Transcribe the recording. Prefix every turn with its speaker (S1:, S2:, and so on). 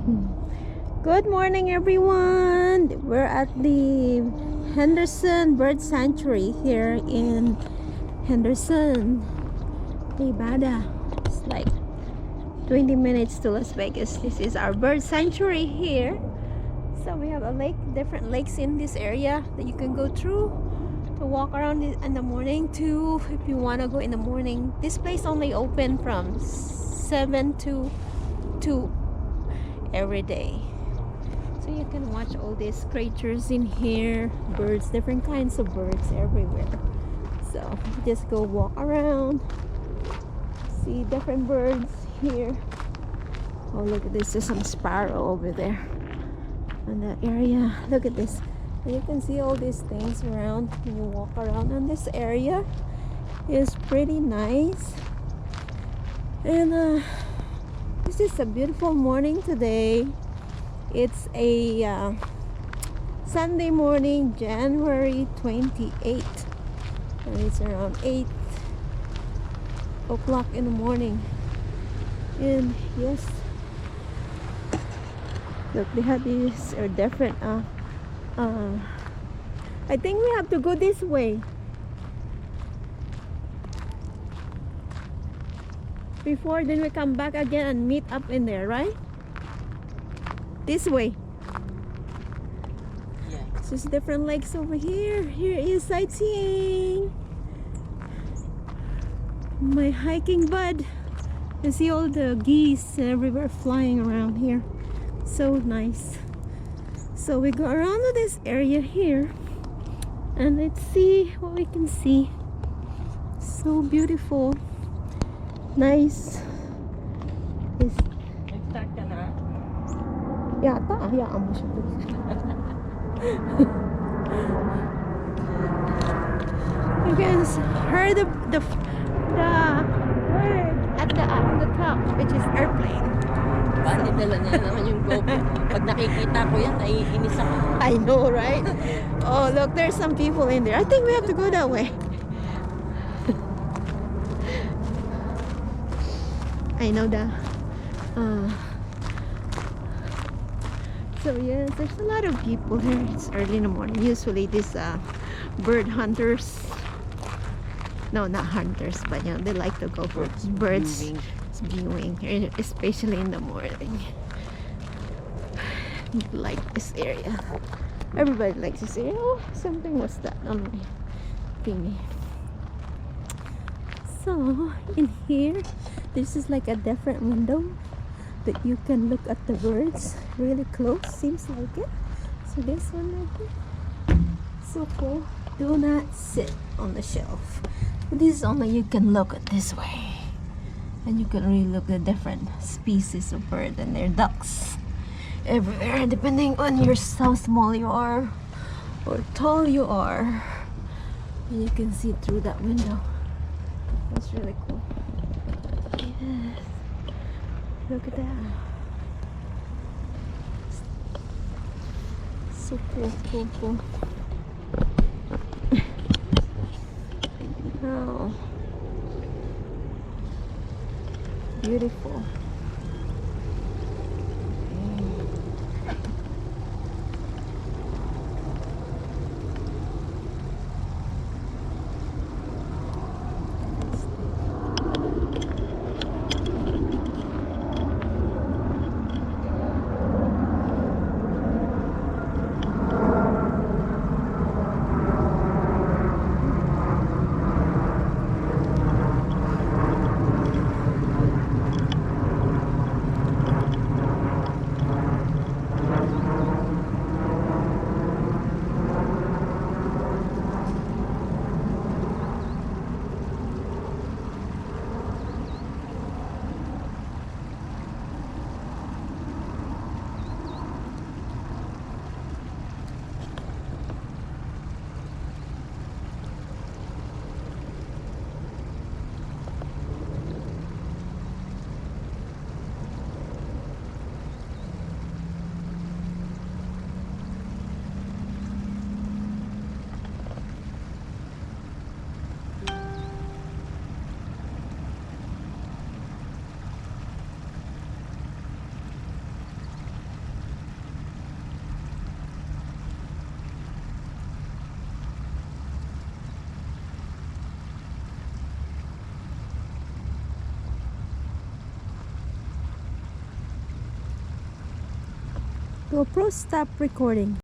S1: Good morning, everyone. We're at the Henderson Bird Sanctuary here in Henderson, Nevada. It's like 20 minutes to Las Vegas. This is our bird sanctuary here. So we have a lake, different lakes in this area that you can go through to walk around in the morning too. If you want to go in the morning, this place only open from 7 to 2 every day. So you can watch all these creatures in here, birds, different kinds of birds everywhere. So just go walk around, see different birds here. Oh, look at this, there's some sparrow over there in that area. Look at this. And you can see all these things around when you walk around, and this area is pretty nice. And this is a beautiful morning today. It's a Sunday morning, January 28th, and it's around 8 o'clock in the morning. And yes, look, they have these are different. I think we have to go this way before, then we come back again and meet up in there, right? This way.
S2: Yeah.
S1: So there's different lakes over here. Here is sightseeing. My hiking bud. You see all the geese everywhere flying around here. So nice. So we go around to this area here, and let's see what we can see. So beautiful. Nice. It's
S2: Nag-start ka na?
S1: yata, hayaan mo siya. You guys heard the word at on the top, which is airplane.
S2: Bakit dala niya naman yung GoPro? Pag nakikita ko yan, naiinis ako.
S1: I know, right? Oh, look, there's some people in there. I think we have to go that way. I know that. So yes, there's a lot of people here. It's early in the morning. Usually these bird hunters, no, not hunters, but you know, they like to go for birds viewing, especially in the morning. Like this area. Everybody likes this area. Oh, something was that on my thingy. So in here, this is like a different window that you can look at the birds really close, seems like it. So this one right there, so cool. Do not sit on the shelf. This is only you can look at this way, and you can really look at the different species of bird and their ducks everywhere, depending on how small you are or tall you are. And you can see through that window. That's really cool. Yes. Look at that. So cool. Oh. Beautiful. GoPro, stop recording.